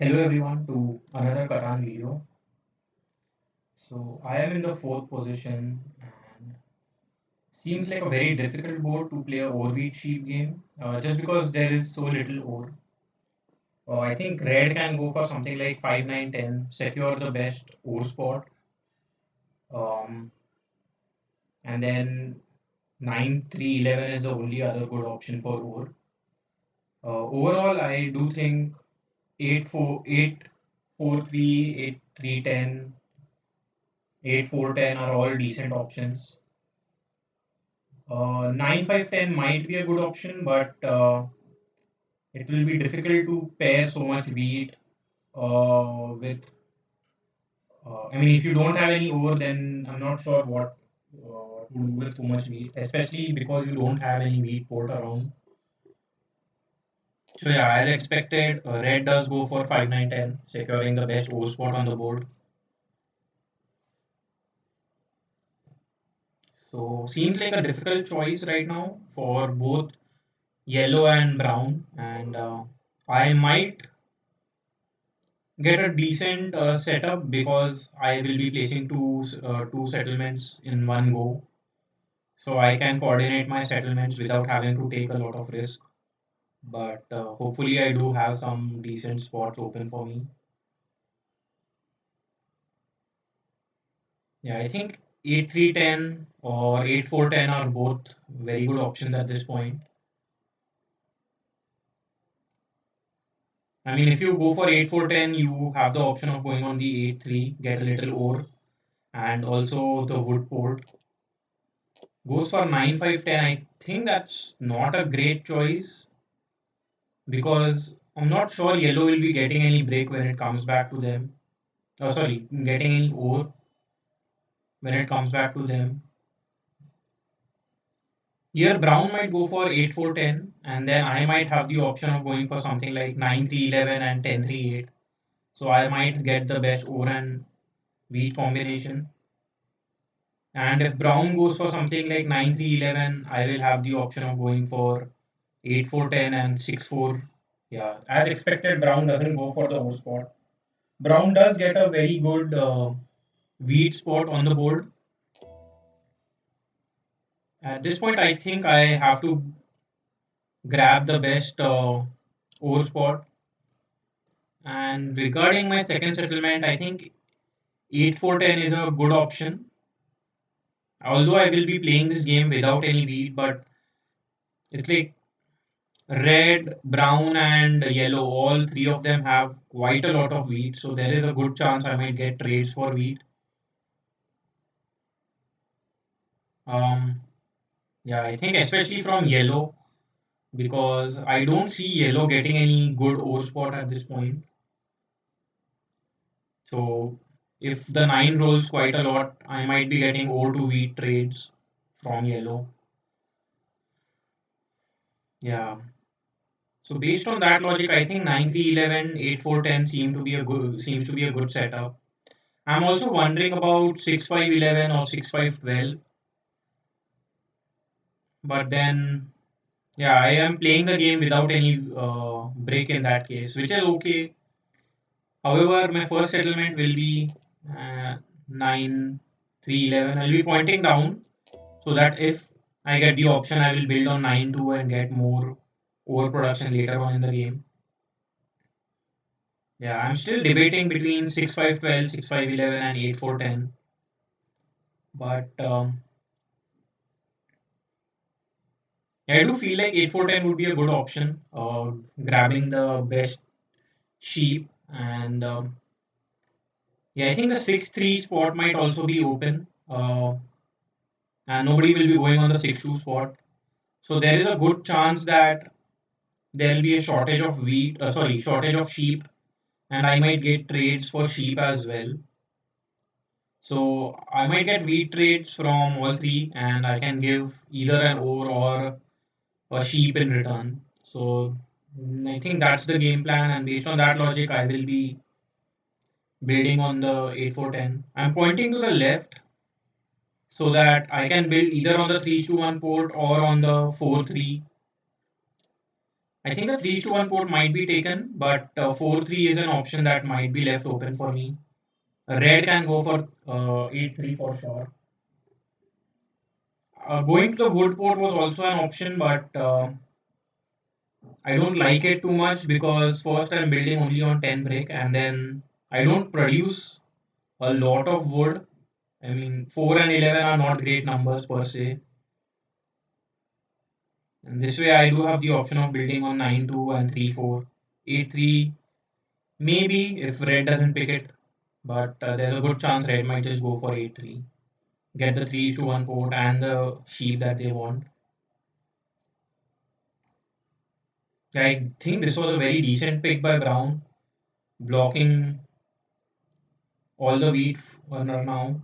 Hello everyone to another Catan video. So I am in the fourth position and seems like a very difficult board to play a ore wheat sheep game just because there is so little ore. I think red can go for something like 5, 9, 10, secure the best ore spot, um, and then 9, 3, 11 is the only other good option for ore. Overall, I do think 8, 4, 8, 4, 3, 8, 3, 10, 8, 4, 10 are all decent options. 9-5-10 might be a good option, but it will be difficult to pair so much wheat with. I mean, if you don't have any over, then I'm not sure what to do with too much wheat, especially because you don't have any wheat port around. So yeah, as expected, red does go for 5-9-10, securing the best O spot on the board. So seems like a difficult choice right now for both yellow and brown, and I might get a decent setup because I will be placing two settlements in one go, so I can coordinate my settlements without having to take a lot of risk. But hopefully, I do have some decent spots open for me. Yeah, I think 8-3-10 or 8-4-10 are both very good options at this point. I mean, if you go for 8-4-10, you have the option of going on the 8-3, get a little ore, and also the wood port. Goes for 9-5-10. I think that's not a great choice because I'm not sure yellow will be getting any break when it comes back to them. Oh, sorry, getting any ore when it comes back to them. Here, brown might go for 8-4-10, and then I might have the option of going for something like 9-3-11 and 10-3-8. So I might get the best ore and wheat combination. And if brown goes for something like 9-3-11, I will have the option of going for 8-4-10 and 6-4. Yeah, as expected, brown doesn't go for the O spot. Brown does get a very good wheat spot on the board. At this point, I think I have to grab the best O spot. And regarding my second settlement, I think 8-4-10 is a good option. Although I will be playing this game without any wheat, but it's like red, brown, and yellow. All three of them have quite a lot of wheat, so there is a good chance I might get trades for wheat. Um, yeah, I think especially from yellow because I don't see yellow getting any good ore spot at this point. So if the 9 rolls quite a lot, I might be getting ore to wheat trades from yellow. Yeah. So based on that logic, I think 9-3-11, 8-4-10 seems to be a good setup. I'm also wondering about 6-5-11 or 6-5-12, but then yeah, I am playing the game without any break in that case, which is okay. However, my first settlement will be 9, 3, 11. I'll be pointing down so that if I get the option, I will build on 9 2 and get more overproduction later on in the game. Yeah, I'm still debating between 6-5-12, 6-5-11, and 8-4-10. But I do feel like 8-4-10 would be a good option, grabbing the best sheep. And yeah, I think the 6-3 spot might also be open. And nobody will be going on the 6-2 spot. So there is a good chance that there will be a shortage of shortage of sheep, and I might get trades for sheep as well. So I might get wheat trades from all three, and I can give either an ore or a sheep in return. So I think that's the game plan, and based on that logic, I will be building on the 8-4-10. I'm pointing to the left so that I can build either on the 3-1 port or on the 4-3. I think the 3 to 1 port might be taken, but 4-3 is an option that might be left open for me. Red can go for 8-3 for sure. Going to the wood port was also an option, but I don't like it too much because first I'm building only on 10 brick and then I don't produce a lot of wood. I mean, 4 and 11 are not great numbers per se. And this way I do have the option of building on 9-2 and 3-4. 8-3, maybe if red doesn't pick it, but there's a good chance red might just go for 8-3. Get the 3 to 1 port and the sheep that they want. I think this was a very decent pick by Brown, blocking all the wheat for now.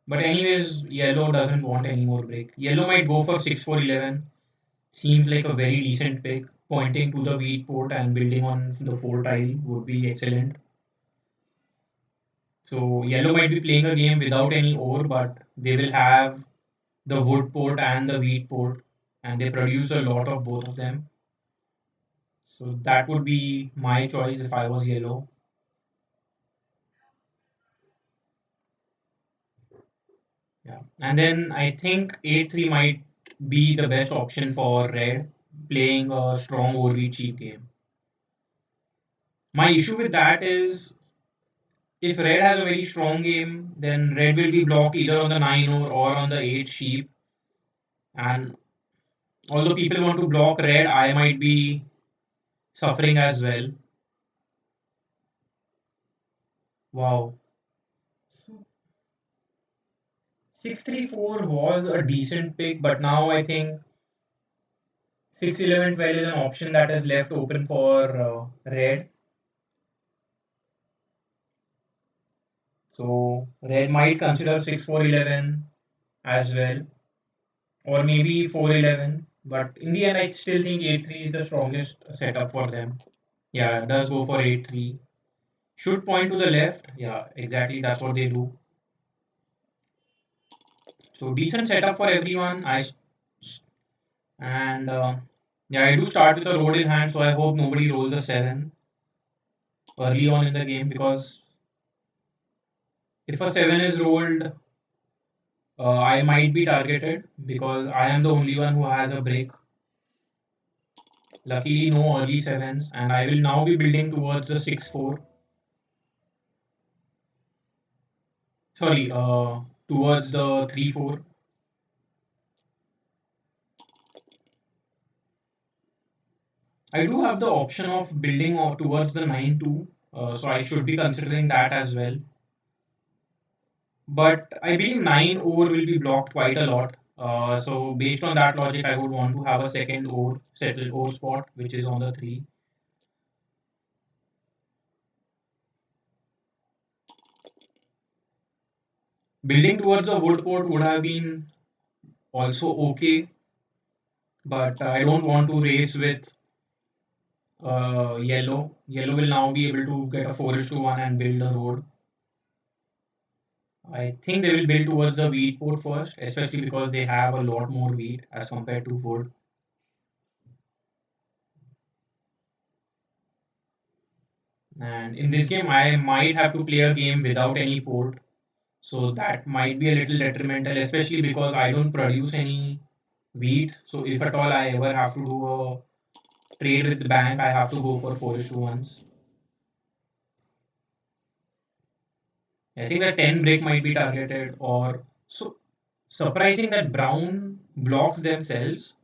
But anyways, yellow doesn't want any more break. Yellow might go for 6-4-11. Seems like a very decent pick. Pointing to the wheat port and building on the 4 tile would be excellent. So yellow might be playing a game without any ore, but they will have the wood port and the wheat port, and they produce a lot of both of them. So that would be my choice if I was yellow. Yeah. And then I think 8-3 might be the best option for red, playing a strong OV cheap game. My issue with that is if red has a very strong game, then red will be blocked either on the 9 or on the 8 sheep. And although people want to block red, I might be suffering as well. Wow. 6-3-4 was a decent pick, but now I think 6-11-12 is an option that is left open for red. So red might consider 6-4-11 as well, or maybe 4-11. But in the end, I still think 8-3 is the strongest setup for them. Yeah, it does go for 8-3. Should point to the left. Yeah, exactly. That's what they do. So decent setup for everyone. And yeah, I do start with a road in hand, so I hope nobody rolls a 7 early on in the game because if a 7 is rolled, I might be targeted because I am the only one who has a break. Luckily, no early 7s, and I will now be building towards the 6-4. Sorry, towards the 3-4. I do have the option of building towards the 9-2, so I should be considering that as well. But I believe 9 ore will be blocked quite a lot. So based on that logic, I would want to have a second ore settled ore spot, which is on the 3. Building towards the wood port would have been also okay, but I don't want to race with yellow. Yellow will now be able to get a 4:1 and build a road. I think they will build towards the wheat port first, especially because they have a lot more wheat as compared to wood. And in this game, I might have to play a game without any port. So that might be a little detrimental, especially because I don't produce any wheat. So if at all I ever have to do a trade with the bank, I have to go for 4:1s. I think the 10 break might be targeted or so surprising that brown blocks themselves.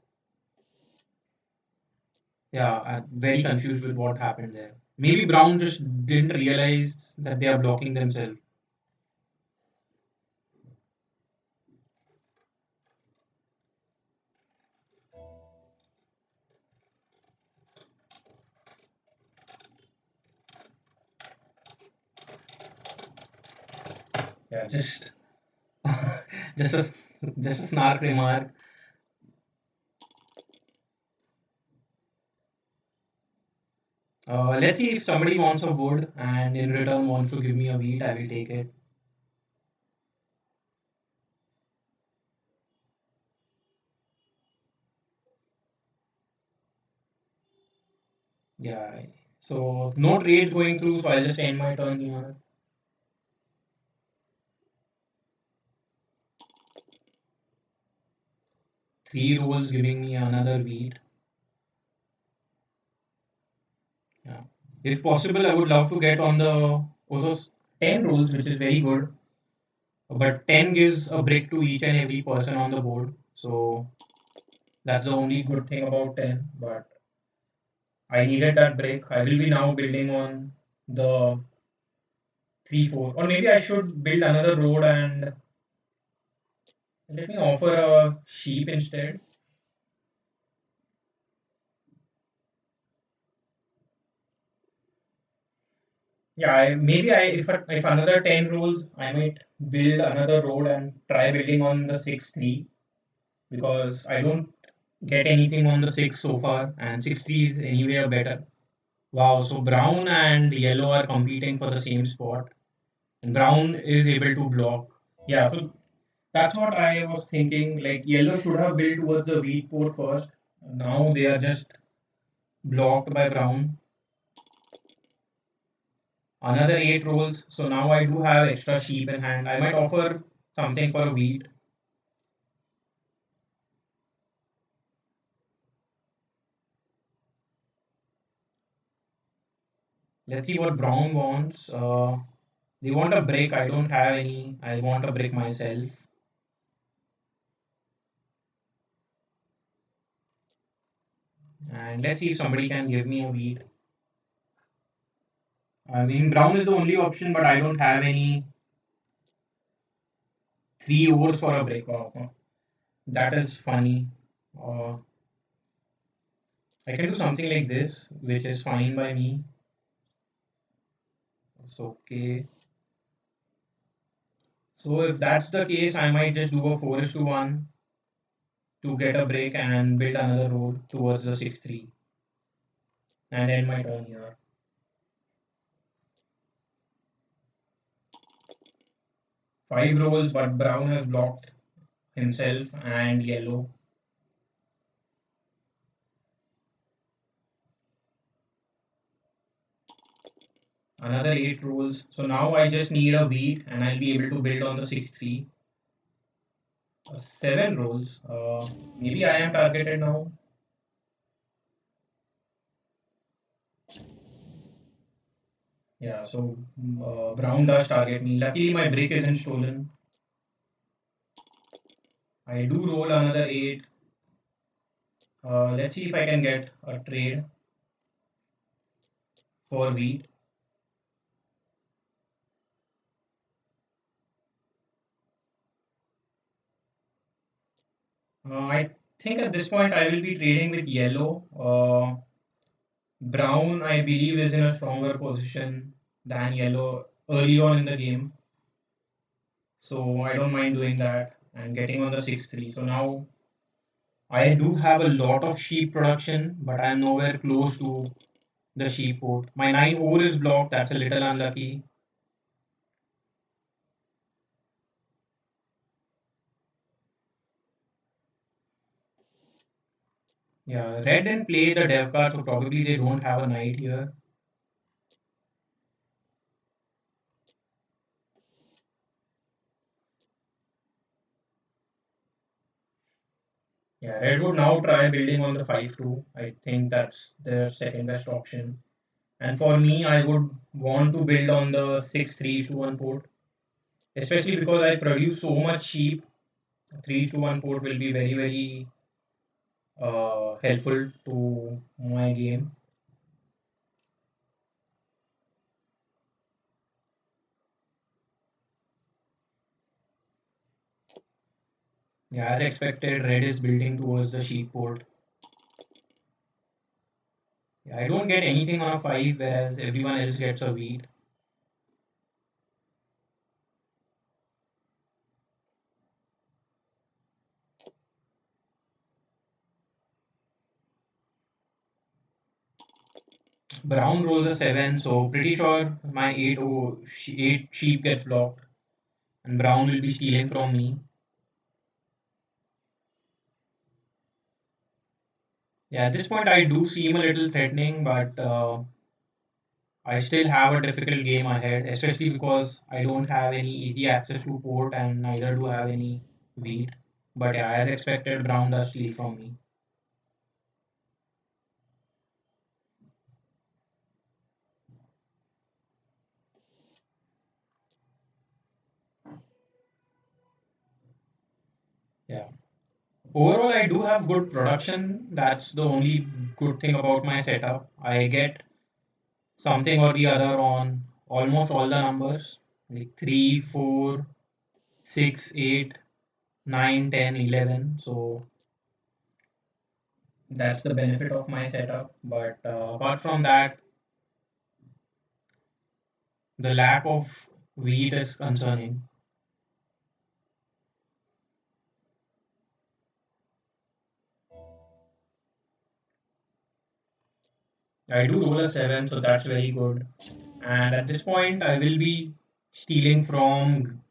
Yeah, I'm very confused with what happened there. Maybe brown just didn't realize that they are blocking themselves. Yeah, just just a just a snark remark. Let's see if somebody wants a wood and in return wants to give me a wheat, I will take it. Yeah. So no trades going through, so I'll just end my turn here. Three rolls giving me another wheat. Yeah. If possible, I would love to get on the also 10 rolls, which is very good. But 10 gives a brick to each and every person on the board. So that's the only good thing about 10. But I needed that brick. I will be now building on the 3 4. Or maybe I should build another road and let me offer a sheep instead. Yeah, maybe if another 10 rolls, I might build another road and try building on the 6 3 because I don't get anything on the 6 so far, and 6 3 is anyway better. Wow, so brown and yellow are competing for the same spot, and brown is able to block. Yeah, so that's what I was thinking. Like yellow should have built towards the wheat port first. Now they are just blocked by brown. Another 8 rolls. So now I do have extra sheep in hand. I might offer something for wheat. Let's see what brown wants. They want a brick. I don't have any. I want a brick myself. And let's see if somebody can give me a wheat. I mean, brown is the only option, but I don't have any 3 overs for a brick. Wow, that is funny. Uh, I can do something like this, which is fine by me. It's okay. So if that's the case, I might just do a 4:1 to get a break and build another road towards the 6 3 and end my turn here. 5 rolls, but brown has blocked himself and yellow. Another 8 rolls. So now I just need a wheat and I'll be able to build on the 6 3. 7 rolls. Maybe I am targeted now. Yeah, so brown does target me. Luckily, my brick isn't stolen. I do roll another 8. Let's see if I can get a trade for wheat. I think at this point I will be trading with yellow. Brown, I believe, is in a stronger position than yellow early on in the game. So I don't mind doing that and getting on the 6 3. So now I do have a lot of sheep production, but I'm nowhere close to the sheep port. My 9 over is blocked. That's a little unlucky. Yeah, red didn't play the dev card, so probably they don't have a knight here. Yeah, red would now try building on the 5 2. I think that's their second best option. And for me, I would want to build on the 6 3 to 1 port, especially because I produce so much sheep. 3 to 1 port will be very, very helpful to my game. Yeah, as expected, red is building towards the sheep port. Yeah, I don't get anything on a 5, whereas everyone else gets a wheat. Brown rolls a 7, so pretty sure my 8 sheep gets blocked, and brown will be stealing from me. Yeah, at this point I do seem a little threatening, but I still have a difficult game ahead, especially because I don't have any easy access to port and neither do have any wheat. But yeah, as expected, brown does steal from me. Yeah. Overall, I do have good production. That's the only good thing about my setup. I get something or the other on almost all the numbers like 3, 4, 6, 8, 9, 10, 11. So that's the benefit of my setup. But apart from that, the lack of wheat is concerning. I do roll a 7, so that's very good. And at this point, I will be stealing from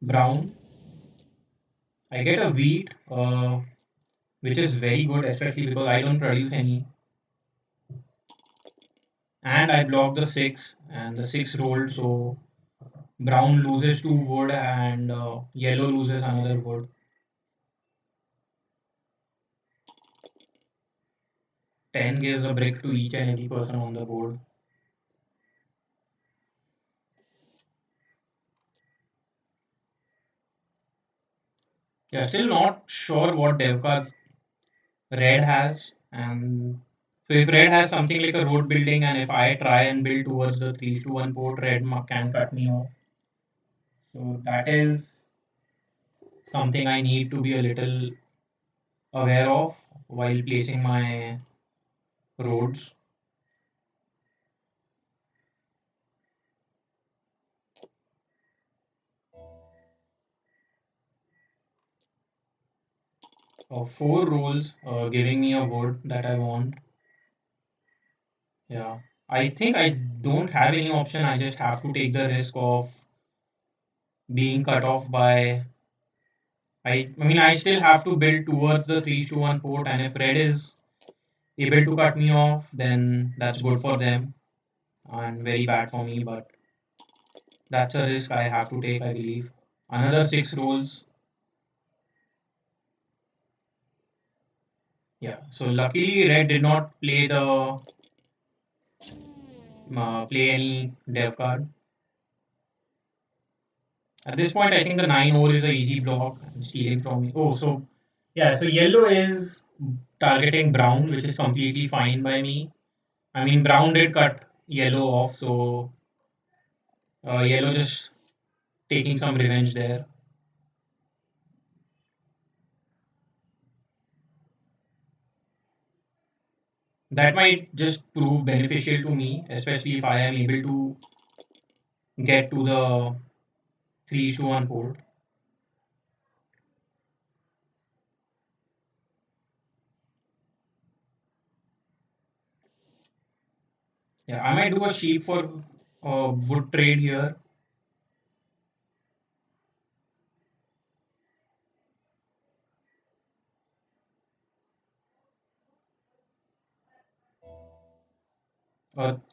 brown. I get a wheat, which is very good, especially because I don't produce any. And I block the 6, and the 6 rolled, so brown loses 2 wood and yellow loses another wood. 10 gives a brick to each and every person on the board. Yeah, still not sure what dev cards red has. And so if red has something like a road building, and if I try and build towards the 3 to 1 port, red can cut me off. So that is something I need to be a little aware of while placing my roads. 4 rolls giving me a wood that I want. Yeah. I think I don't have any option. I just have to take the risk of being cut off by. I mean, I still have to build towards the 3 to 1 port, and if red is able to cut me off, then that's good for them and very bad for me. But that's a risk I have to take, I believe. Another 6 rolls. Yeah. So luckily, red did not play any dev card. At this point, I think the 9 ore is a easy block and stealing from me. Oh, so yeah, so yellow is targeting brown, which is completely fine by me. I mean, brown did cut yellow off, so yellow just taking some revenge there. That might just prove beneficial to me, especially if I am able to get to the 3 to 1 port. Yeah, I might do a sheep for wood trade here.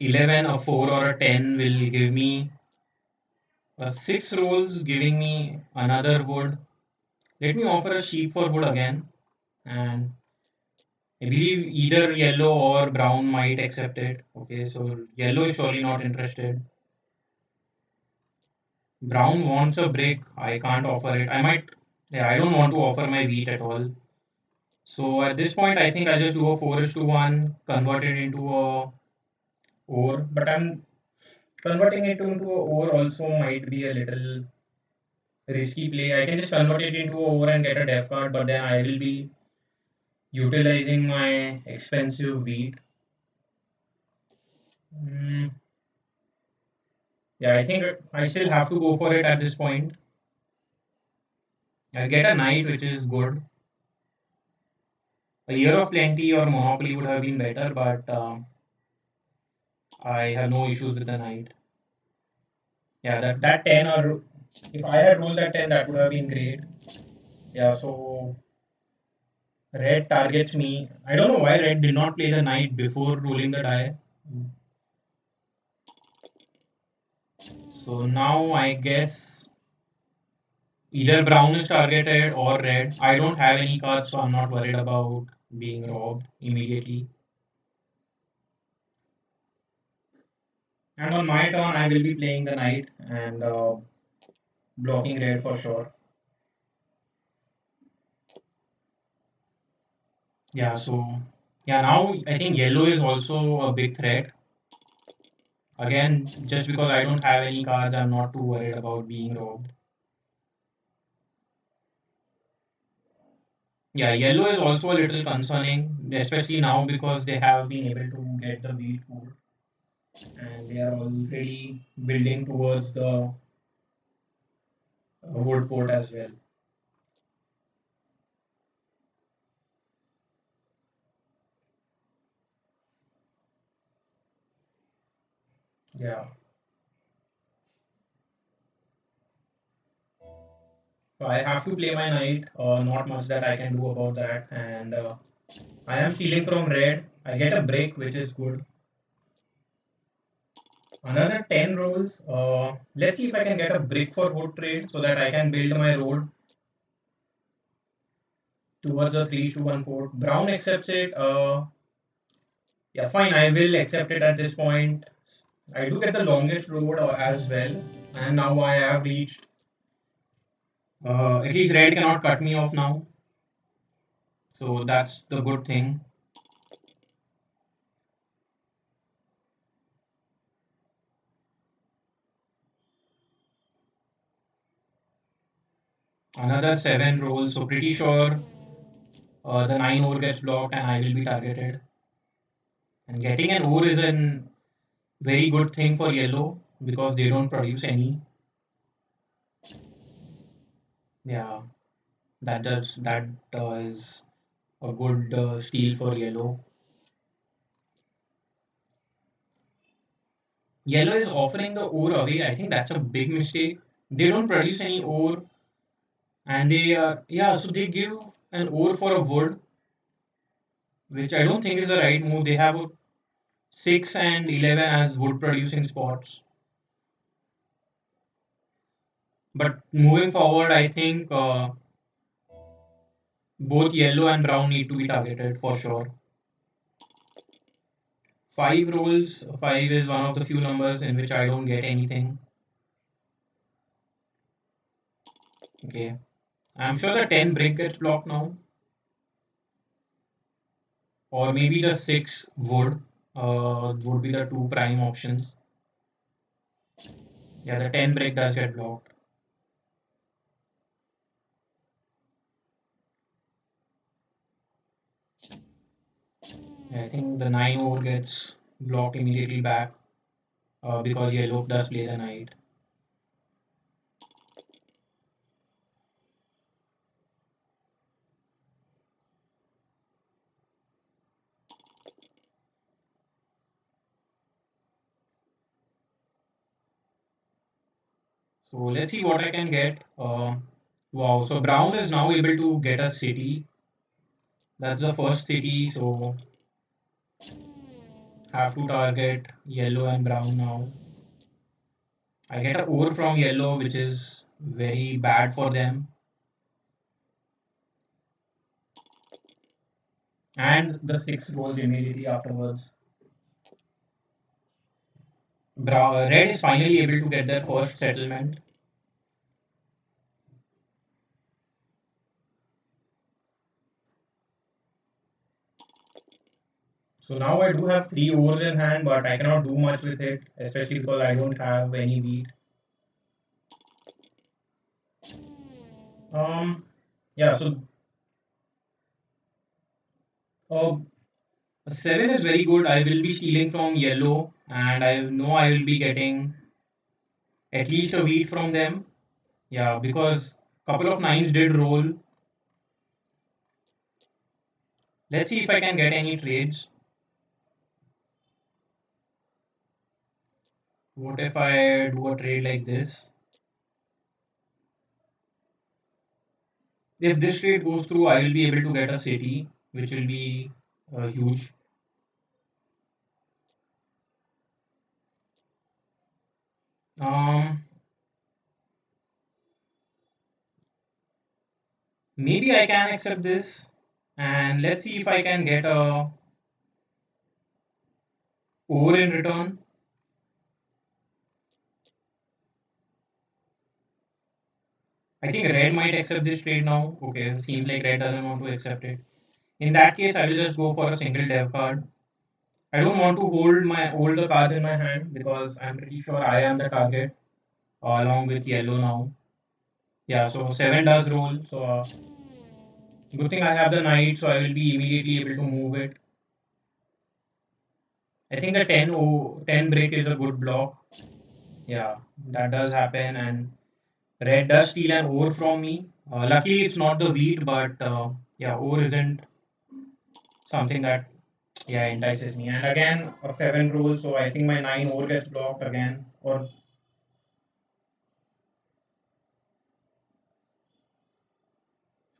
11, a 4, or a 10 will give me 6 rolls, giving me another wood. Let me offer a sheep for wood again, and I believe either yellow or brown might accept it. Okay, so yellow is surely not interested. Brown wants a brick. I can't offer it. Yeah, I don't want to offer my wheat at all. So at this point, I think I'll just do a 4 is to 1, convert it into a ore. But I'm converting it into a ore also might be a little risky play. I can just convert it into a ore and get a def card, but then I will be utilizing my expensive wheat. Mm, yeah, I think I still have to go for it at this point. I'll get a knight, which is good. A year of plenty or monopoly would have been better, but I have no issues with the knight. Yeah, that 10, or if I had rolled that 10, that would have been great. Yeah, so Red targets me. I don't know why red did not play the knight before rolling the die. So now I guess either brown is targeted or red. I don't have any cards, so I'm not worried about being robbed immediately. And on my turn, I will be playing the knight and blocking red for sure. Yeah, so yeah, now I think yellow is also a big threat. Again, just because I don't have any cards, I'm not too worried about being robbed. Yeah, yellow is also a little concerning, especially now because they have been able to get the wheat food and they are already building towards the wood port as well. Yeah, so I have to play my knight. Not much that I can do about that, and I am stealing from red. I get a break, which is good. Another 10 rolls. Let's see if I can get a brick for wood trade so that I can build my road towards a 3 to 1 port. Brown accepts it. Yeah, fine. I will accept it at this point. I do get the longest road as well. And now I have reached. At least red cannot cut me off now. So that's the good thing. Another 7 rolls. So pretty sure the 9 ore gets blocked and I will be targeted. And getting an ore is a very good thing for yellow because they don't produce any. Yeah, that is a good steal for yellow. Yellow is offering the ore away. I think that's a big mistake. They don't produce any ore, and they yeah, so they give an ore for a wood, which I don't think is the right move. They have a 6 and 11 as wood producing spots. But moving forward, I think both yellow and brown need to be targeted for sure. 5 rolls. 5 is one of the few numbers in which I don't get anything. Okay. I'm sure the 10 brick gets blocked now. Or maybe the 6 would be the two prime options. Yeah, the 10 brick does get blocked. Yeah, I think the 9 ore gets blocked immediately back because yellow does play the knight. So let's see what I can get. Wow, so brown is now able to get a city. That's the first city, so have to target yellow and brown now. I get a ore from yellow, which is very bad for them. And the 6 goes immediately afterwards. Red is finally able to get their first settlement. So now I do have 3 ores in hand, but I cannot do much with it, especially because I don't have any wheat. Um, yeah, so uh, 7 is very good. I will be stealing from yellow, and I know I will be getting at least a wheat from them. Yeah, because couple of nines did roll. Let's see if I can get any trades. What if I do a trade like this? If this trade goes through, I will be able to get a city, which will be huge. Um, Maybe I can accept this, and let's see if I can get a ore in return. I think red might accept this trade now. Okay, seems like red doesn't want to accept it. In that case, I will just go for a single dev card. I don't want to hold the cards in my hand because I'm pretty sure I am the target along with yellow now. Yeah, so 7 does roll. So good thing I have the knight, so I will be immediately able to move it. I think the 10 break is a good block. Yeah, that does happen, and red does steal an ore from me. Luckily, it's not the wheat, but yeah, ore isn't something that yeah entices me. And again, a 7 roll, so I think my 9 ore gets blocked again. Or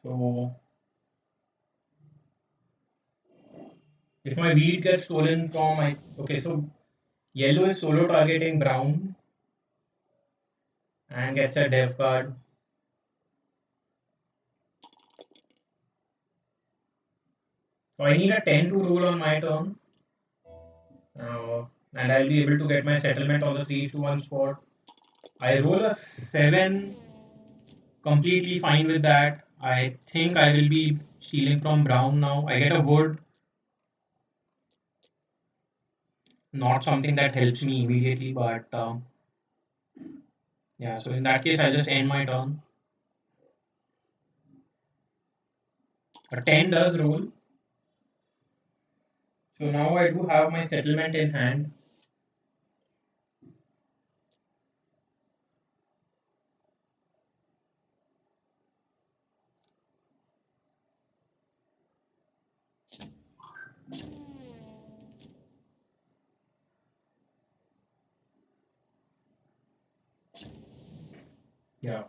so if my wheat gets stolen from my okay, so yellow is solo targeting brown and gets a dev card. So I need a 10 to roll on my turn, uh, and I'll be able to get my settlement on the 3 to 1 spot. I roll a 7, completely fine with that. I think I will be stealing from brown now. I get a wood, not something that helps me immediately, but yeah, so in that case, I'll just end my turn. A 10 does roll, so now I do have my settlement in hand. Yeah,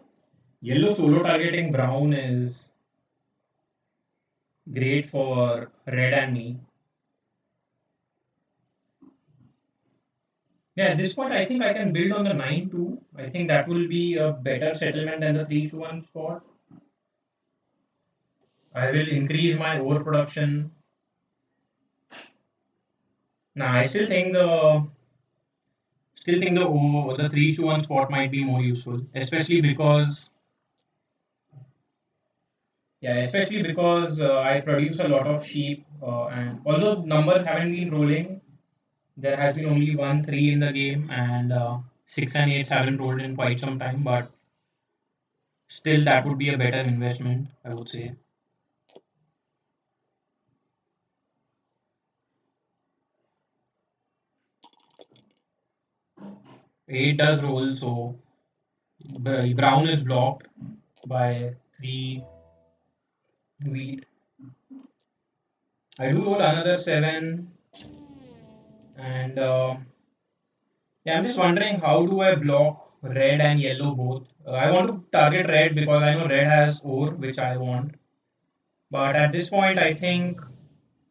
yellow solo targeting brown is great for red and me. Yeah, at this point, I think I can build on the 9 too. I think that will be a better settlement than the 3 to 1 spot. I will increase my overproduction. Now, I still think the 3 to 1 spot might be more useful, especially because I produce a lot of sheep, and although numbers haven't been rolling, there has been only 1 3 in the game, and 6 and 8 haven't rolled in quite some time, but still that would be a better investment, I would say. 8 does roll, so brown is blocked by 3 wheat. I do roll another 7, and yeah, I'm just wondering how do I block red and yellow both? I want to target red because I know red has ore, which I want. But at this point, I think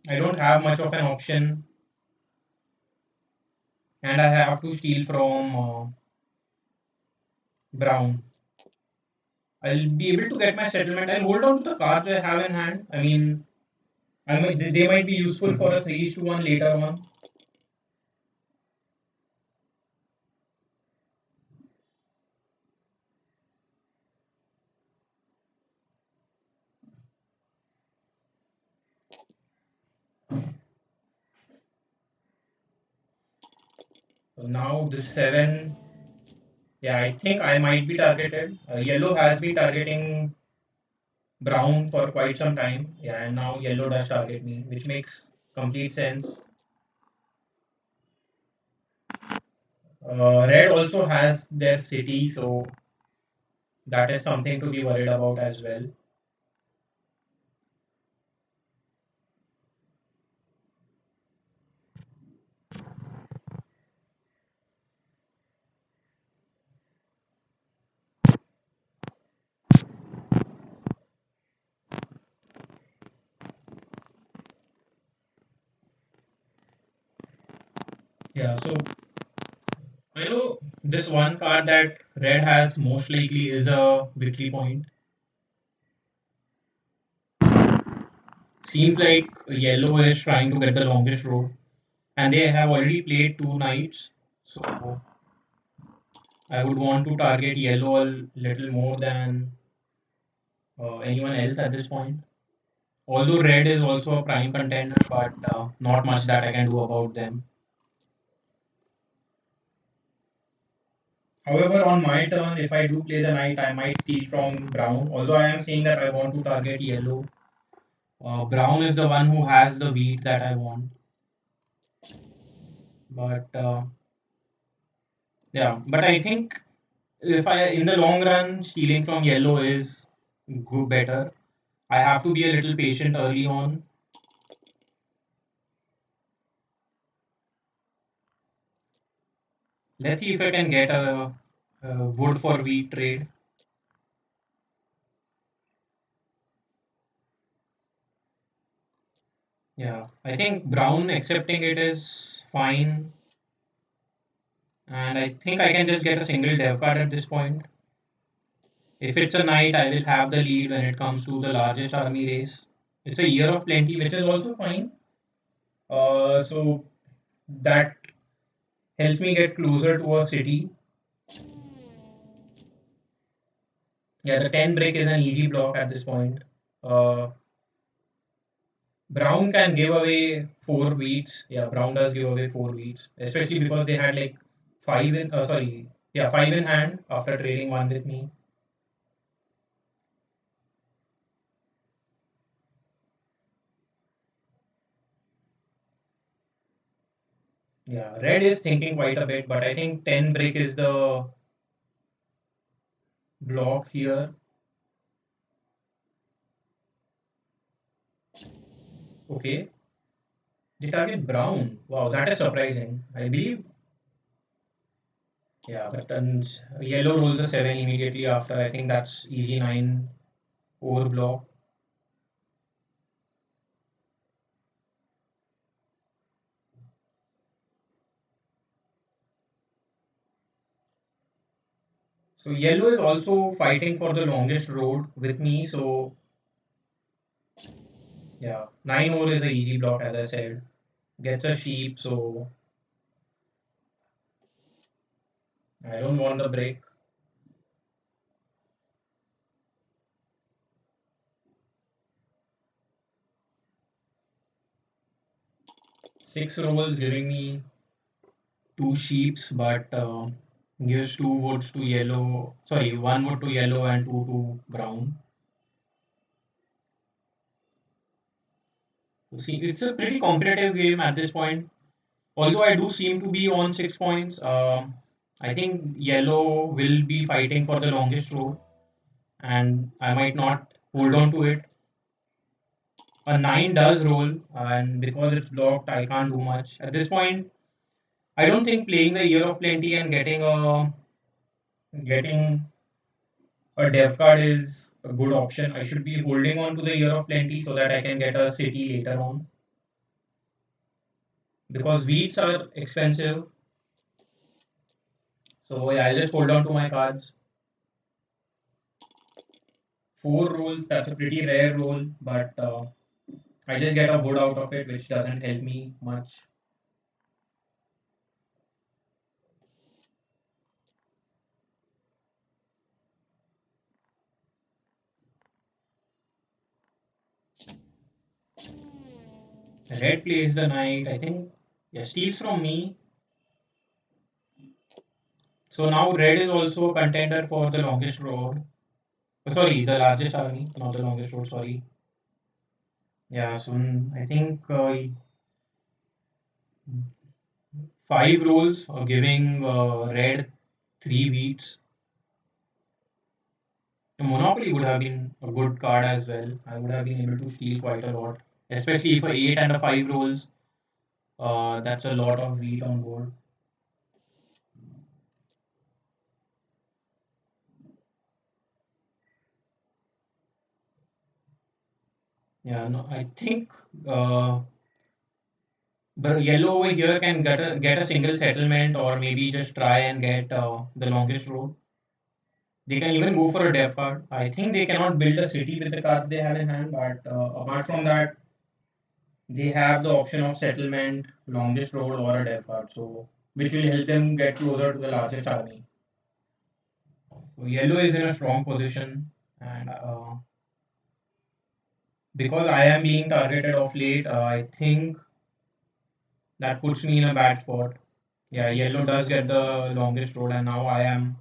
I don't have much of an option, and I have to steal from brown. I'll be able to get my settlement. I'll hold on to the cards I have in hand. I mean, they might be useful for a 3 to 1 later on. So now this 7, yeah, I think I might be targeted. Yellow has been targeting brown for quite some time. Yeah, and now yellow does target me, which makes complete sense. Red also has their city, so that is something to be worried about as well. Yeah, so I know this one card that red has most likely is a victory point. Seems like yellow is trying to get the longest road, and they have already played two knights. So I would want to target yellow a little more than anyone else at this point. Although red is also a prime contender, but not much that I can do about them. However, on my turn, if I do play the knight, I might steal from brown. Although I am saying that I want to target yellow. Brown is the one who has the wheat that I want. But yeah, but I think if I, in the long run, stealing from yellow is good, better. I have to be a little patient early on. Let's see if I can get a wood for wheat trade. Yeah, I think brown accepting it is fine, and I think I can just get a single dev card at this point. If it's a knight, I will have the lead when it comes to the largest army race. It's a year of plenty, which is also fine. So that helps me get closer to a city. Yeah, the 10 brick is an easy block at this point. Uh, Brown can give away four wheats. Yeah, Brown does give away four wheats, especially because they had like five in, sorry, yeah, five in hand after trading one with me. Yeah, red is thinking quite a bit, but I think 10 brick is the block here. Okay, they target brown. Wow, that is surprising. I believe, yeah, but then yellow rolls the 7 immediately after. I think that's easy 9 over block. So yellow is also fighting for the longest road with me. So yeah, 9 over is a easy block as I said. Gets a sheep, so I don't want the break. 6 rolls giving me 2 sheeps, but gives 2 votes to yellow. Sorry, 1 vote to yellow and 2 to brown. So see, it's a pretty competitive game at this point. Although I do seem to be on 6 points, I think yellow will be fighting for the longest road, and I might not hold on to it. A 9 does roll, and because it's blocked, I can't do much. At this point, I don't think playing the Year of Plenty and getting a dev card is a good option. I should be holding on to the Year of Plenty so that I can get a city later on. Because wheats are expensive, so yeah, I'll just hold on to my cards. 4 rolls, that's a pretty rare roll, but I just get a wood out of it, which doesn't help me much. Red plays the knight, I think. Yeah, steals from me. So now red is also a contender for the longest road. Sorry, the largest army, not the longest road, sorry. Yeah, so I think 5 rolls giving red 3 wheats. The Monopoly would have been a good card as well. I would have been able to steal quite a lot, especially if a 8 and a 5 rolls. That's a lot of wheat on board. Yeah, no, I think uh, But yellow over here can get a single settlement or maybe just try and get the longest road. They can even go for a dev card. I think they cannot build a city with the cards they have in hand, but apart from that, they have the option of settlement, longest road, or a dev card. So, which will help them get closer to the largest army. So, yellow is in a strong position, and because I am being targeted off late, I think that puts me in a bad spot. Yeah, yellow does get the longest road, and now I am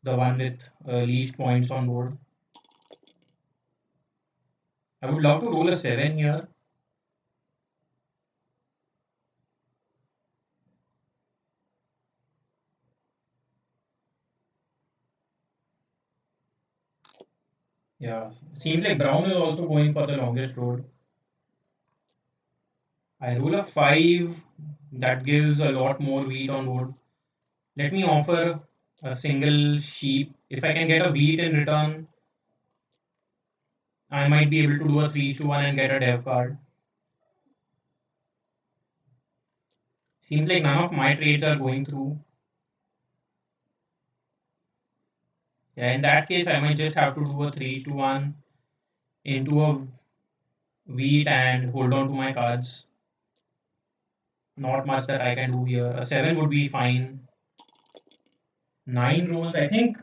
the one with least points on board. I would love to roll a 7 here. Yeah, seems like brown is also going for the longest road. I roll a 5, that gives a lot more wheat on board. Let me offer a single sheep. If I can get a wheat in return, I might be able to do a 3 to 1 and get a dev card. Seems like none of my trades are going through. Yeah, in that case, I might just have to do a 3 to 1 into a wheat and hold on to my cards. Not much that I can do here. A 7 would be fine. 9 rolls, I think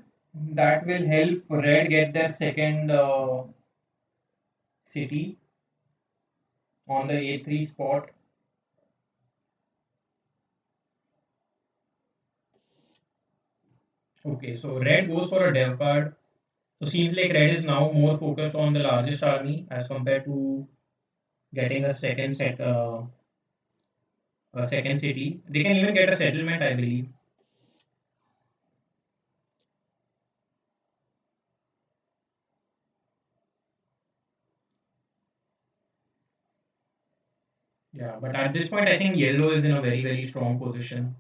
that will help red get their second city on the A3 spot. Okay, so red goes for a dev card. So seems like red is now more focused on the largest army as compared to getting a second city. They can even get a settlement, I believe. Yeah, but at this point, I think yellow is in a very strong position.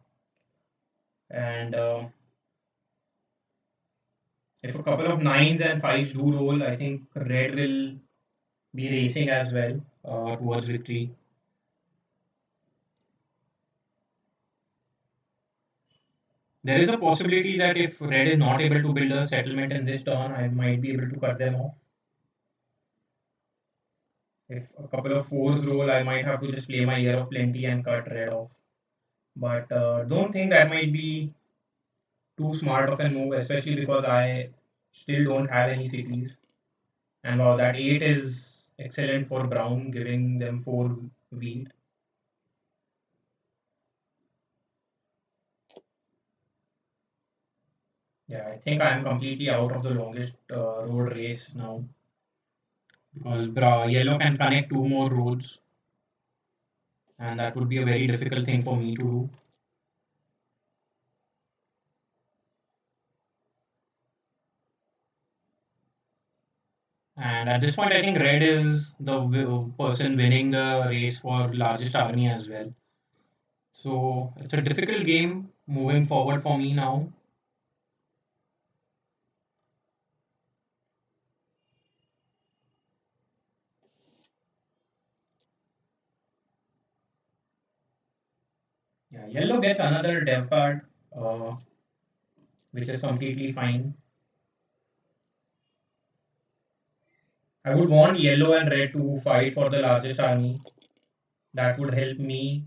And if a couple of nines and fives do roll, I think red will be racing as well towards victory. There is a possibility that if red is not able to build a settlement in this turn, I might be able to cut them off. If a couple of fours roll, I might have to just play my Year of Plenty and cut red off. But don't think that might be too smart of a move, especially because I still don't have any cities. And wow, that 8 is excellent for brown, giving them 4 wheat. Yeah, I think I am completely out of the longest road race now because yellow can connect 2 more roads, and that would be a very difficult thing for me to do. And at this point, I think red is the person winning the race for largest army as well. So it's a difficult game moving forward for me now. Yeah, yellow gets another dev card, uh, which is completely fine. I would want yellow and red to fight for the largest army. That would help me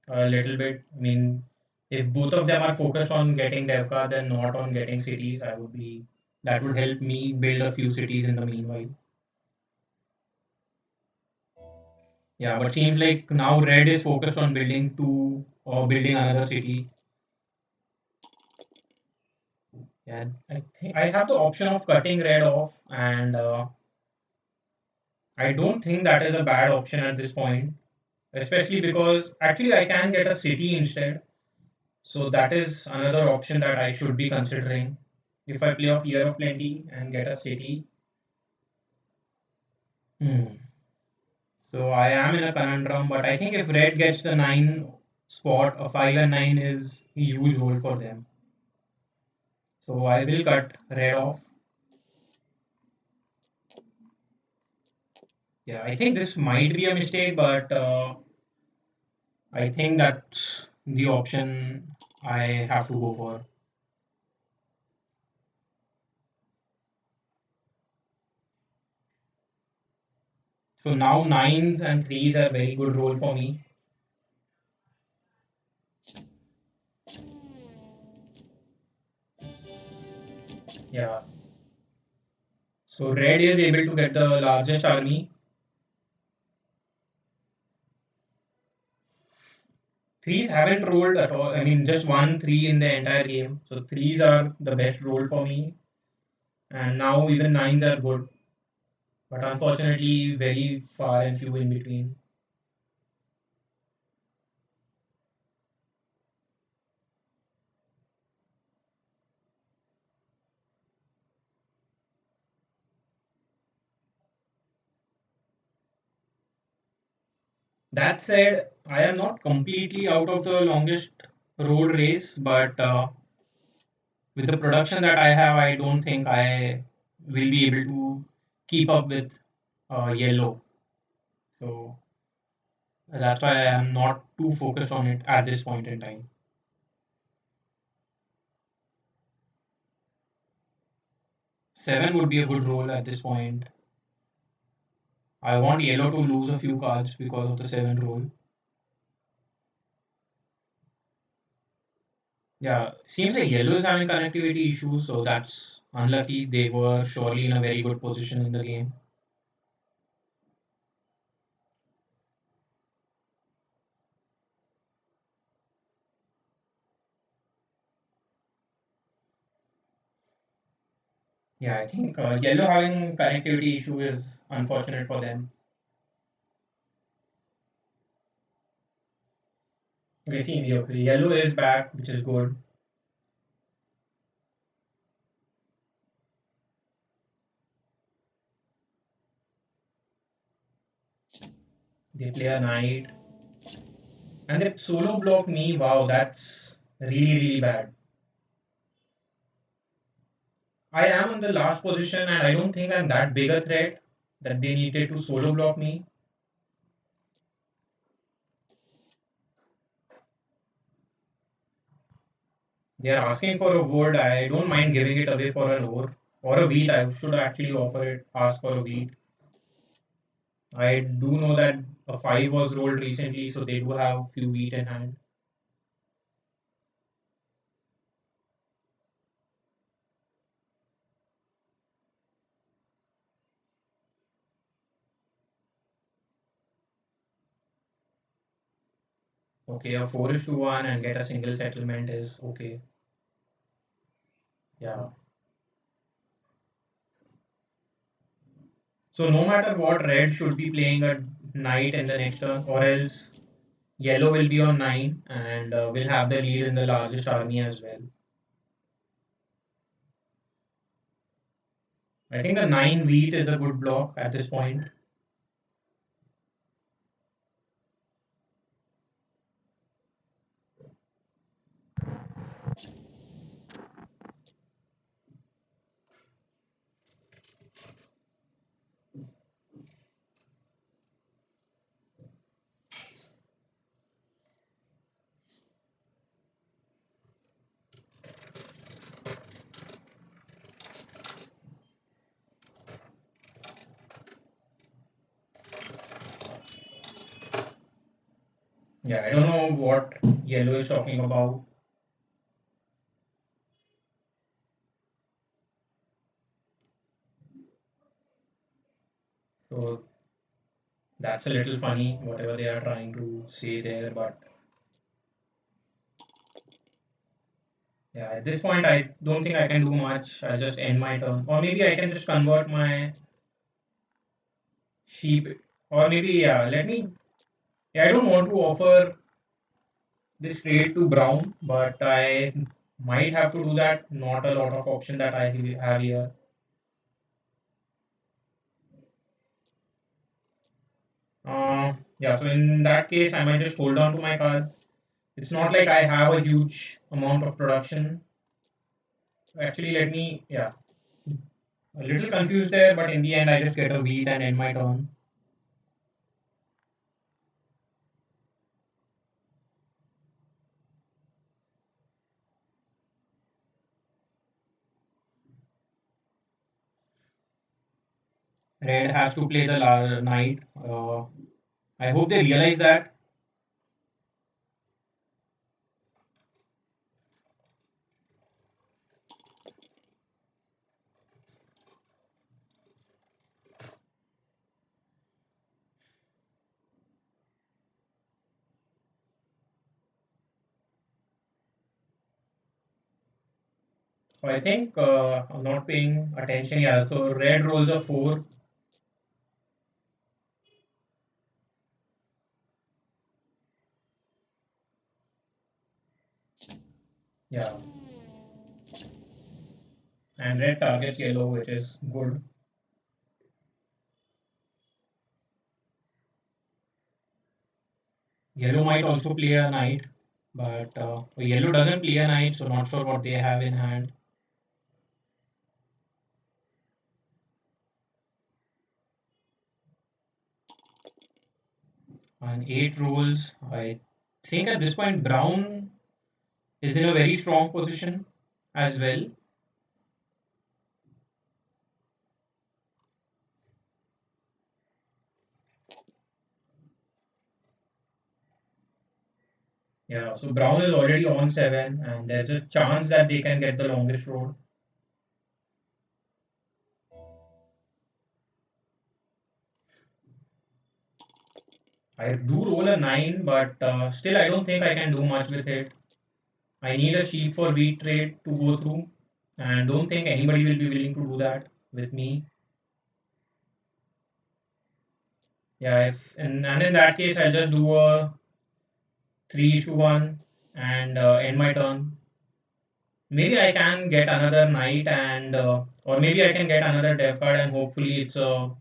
a little bit. I mean, if both of them are focused on getting dev cards and not on getting cities, I would be that would help me build a few cities in the meanwhile. Yeah, but seems like now red is focused on building two or building another city. Yeah, I think I have the option of cutting red off, and I don't think that is a bad option at this point, especially because actually I can get a city instead. So that is another option that I should be considering. If I play off Year of Plenty and get a city. Hmm. So I am in a conundrum, but I think if red gets the 9 spot, a 5 and 9 is a huge roll for them. So I will cut red off. Yeah, I think this might be a mistake, but I think that's the option I have to go for. So now nines and threes are very good role for me. Yeah. So red is able to get the largest army. Threes haven't rolled at all. I mean, just one three in the entire game. So threes are the best roll for me. And now even nines are good, but unfortunately very far and few in between. That said, I am not completely out of the longest road race, but with the production that I have, I don't think I will be able to keep up with yellow. So that's why I am not too focused on it at this point in time. Seven would be a good roll at this point. I want yellow to lose a few cards because of the seven roll. Yeah, seems like yellow is having connectivity issues, so that's unlucky. They were surely in a very good position in the game. Yeah, I think yellow having connectivity issue is unfortunate for them. We see yellow is back, which is good. They play a knight, and they solo block me. Wow, that's really really bad. I am in the last position, and I don't think I'm that big a threat that they needed to solo block me. They are asking for a word. I don't mind giving it away for an over or a wheat. I should actually offer it, ask for a wheat. I do know that a five was rolled recently, so they do have few wheat in hand. Okay, a 4:1 and get a single settlement is okay. Yeah. So no matter what, red should be playing a knight in the next turn, or else yellow will be on nine and will have the lead in the largest army as well. I think a nine wheat is a good block at this point. Yeah, I don't know what yellow is talking about. So that's a little funny, whatever they are trying to say there. But yeah, at this point, I don't think I can do much. I'll just end my turn. Or maybe I can just convert my sheep. Or maybe, yeah, let me. Yeah, I don't want to offer this trade to brown, but I might have to do that. Not a lot of option that I have here. Yeah, so in that case, I might just hold on to my cards. It's not like I have a huge amount of production. Actually, let me, yeah, a little confused there, but in the end, I just get a wheat and end my turn. Red has to play the knight. I hope they realize that. So I think I'm not paying attention. Yeah, so red rolls a 4. Yeah, and red targets yellow, which is good. Yellow might also play a knight, but yellow doesn't play a knight, so not sure what they have in hand. And 8 rolls. I think at this point brown is in a very strong position as well. Yeah, so brown is already on 7, and there's a chance that they can get the longest road. I do roll a 9, but still I don't think I can do much with it. I need a sheep for wheat trade to go through, and don't think anybody will be willing to do that with me. Yeah, if and in that case, I'll just do a 3:1 and end my turn. Maybe I can get another knight and or maybe I can get another dev card and hopefully it's a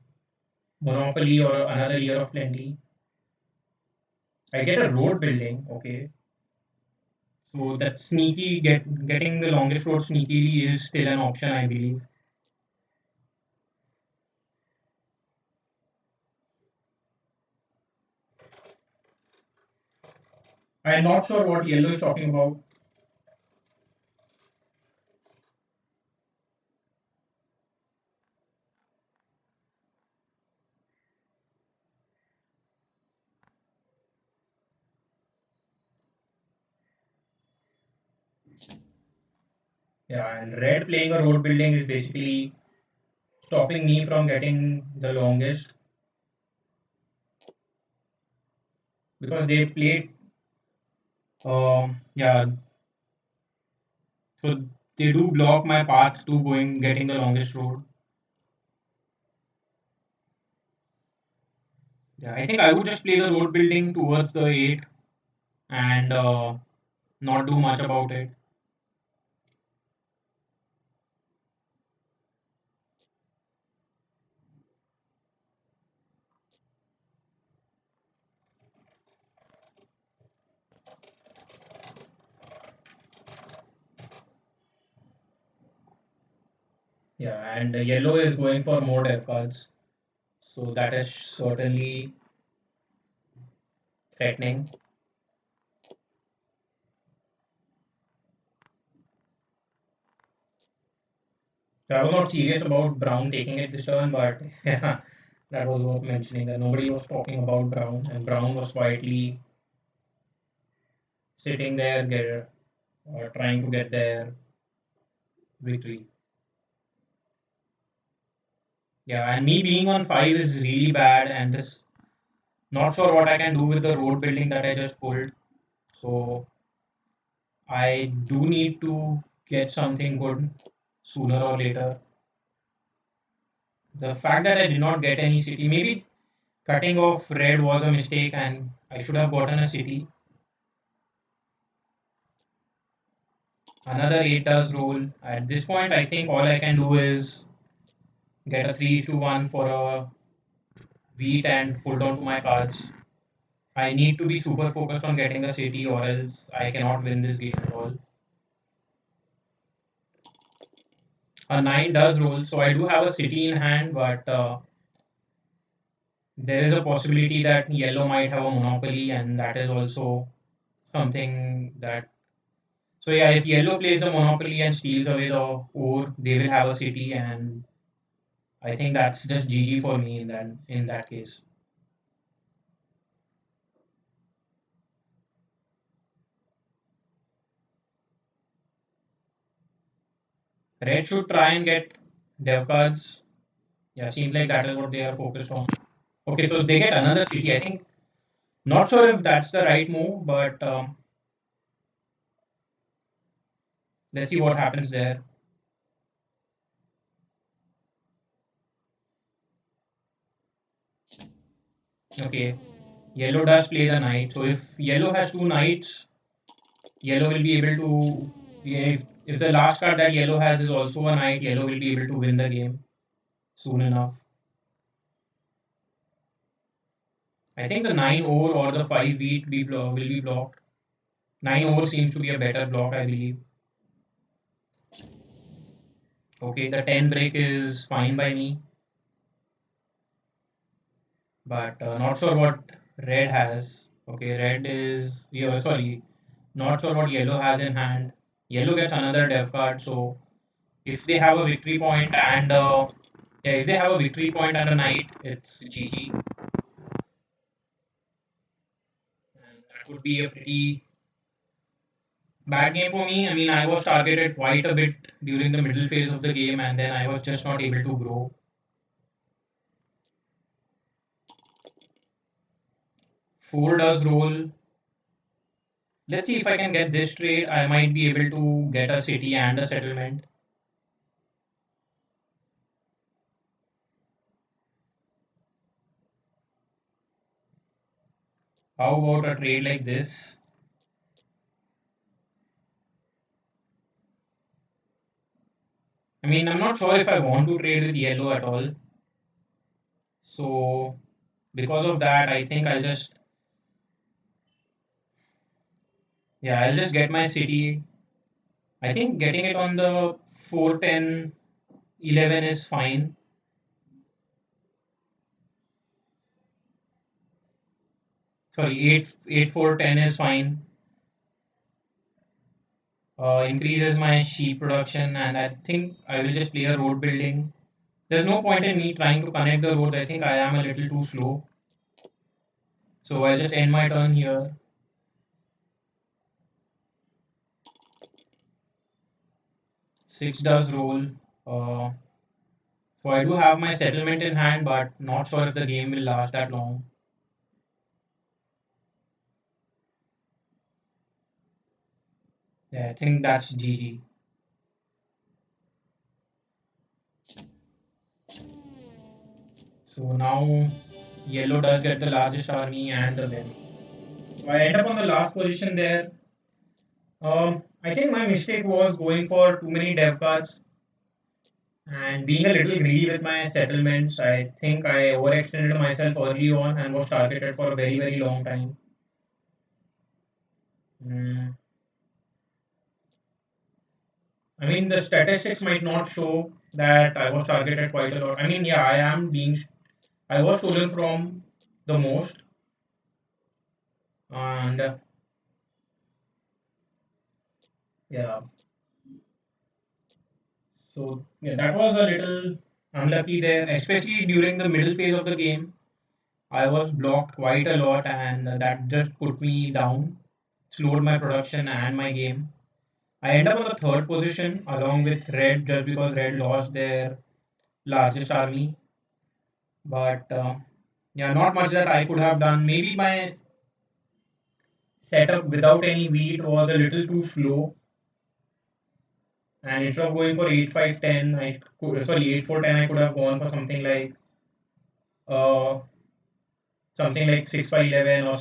monopoly or another year of plenty. I get a road building, okay. So that getting the longest road sneakily is still an option, I believe. I'm not sure what yellow is talking about. Yeah, and red playing a road building is basically stopping me from getting the longest because they played. Yeah, so they do block my path to going getting the longest road. Yeah, I think I would just play the road building towards the 8 and not do much about it. Yeah, and yellow is going for more dev cards, so that is certainly threatening. So I was not serious about Brown taking it this turn, but yeah, that was worth mentioning that nobody was talking about Brown, and Brown was quietly sitting there, trying to get their victory. Yeah, and me being on 5 is really bad, and this not sure what I can do with the road building that I just pulled. So I do need to get something good sooner or later. The fact that I did not get any city, maybe cutting off red was a mistake and I should have gotten a city. Another 8 does roll. At this point, I think all I can do is get a 3:1 for a wheat and hold on to my cards. I need to be super focused on getting a city or else I cannot win this game at all. A 9 does roll, so I do have a city in hand, but there is a possibility that yellow might have a monopoly, and that is also something that. So yeah, if yellow plays the monopoly and steals away the ore, they will have a city, and I think that's just GG for me in that case. Red should try and get dev cards. Yeah, seems like that is what they are focused on. Okay, so they get another city. I think not sure if that's the right move, but let's see what happens there. Okay, yellow does play the knight. So if yellow has two knights, yellow will be able to. Yeah, if the last card that yellow has is also a knight, yellow will be able to win the game soon enough. I think the 9 over or the 5 wheat will be blocked. 9 over seems to be a better block, I believe. Okay, the 10 break is fine by me, but not sure what red has. Okay, red is. Yeah, sorry, not sure what yellow has in hand. Yellow gets another dev card, so if they have a victory point and yeah, if they have a victory point and a knight, it's GG. And that would be a pretty bad game for me. I mean, I was targeted quite a bit during the middle phase of the game, and then I was just not able to grow. 4 does roll. Let's see if I can get this trade. I might be able to get a city and a settlement. How about a trade like this? I mean, I'm not sure if I want to trade with yellow at all. So, because of that, I think I'll just get my city. I think getting it on the 4-10-11 is fine. Sorry, 8-4-10 is fine. Increases my sheep production, and I think I will just play a road building. There's no point in me trying to connect the roads. I think I am a little too slow. So I'll just end my turn here. 6 does roll. Uh, so I do have my settlement in hand, but not sure if the game will last that long. Yeah, I think that's GG. So now yellow does get the largest army and the belly. So I end up on the last position there. I think my mistake was going for too many dev cards and being a little greedy with my settlements. I think I overextended myself early on and was targeted for a very, very long time. Mm, I mean, the statistics might not show that I was targeted quite a lot. I mean, yeah, I was stolen from the most, and yeah, so yeah, that was a little unlucky there, especially during the middle phase of the game. I was blocked quite a lot, and that just put me down, slowed my production and my game. I end up on the third position along with Red just because Red lost their largest army. But yeah, not much that I could have done. Maybe my setup without any wheat was a little too slow. And instead of going for 8-5-10, sorry, 8-4-10, I could have gone for uh, something like 6-5-11 or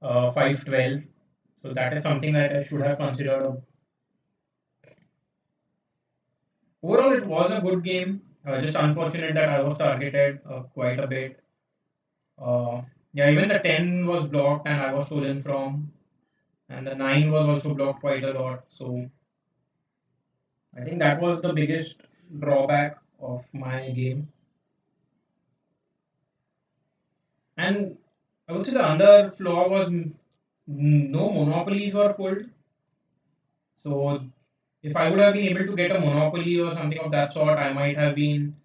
6-5-12. So that is something that I should have considered. Overall, it was a good game. Just unfortunate that I was targeted quite a bit. Uh, yeah, even the 10 was blocked and I was stolen from, and the 9 was also blocked quite a lot. So I think that was the biggest drawback of my game. And I would say the other flaw was no monopolies were pulled. So if I would have been able to get a monopoly or something of that sort, I might have been.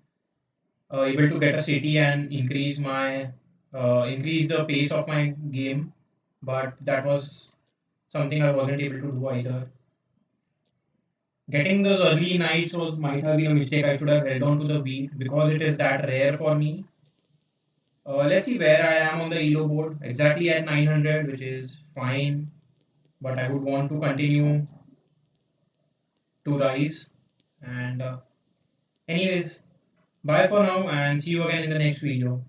able to get a city and increase the pace of my game, but that was something I wasn't able to do either. Getting those early knights was might have been a mistake. I should have held on to the wheat because it is that rare for me. Let's see where I am on the elo board. Exactly at 900, which is fine, but I would want to continue to rise. And anyways, bye for now and see you again in the next video.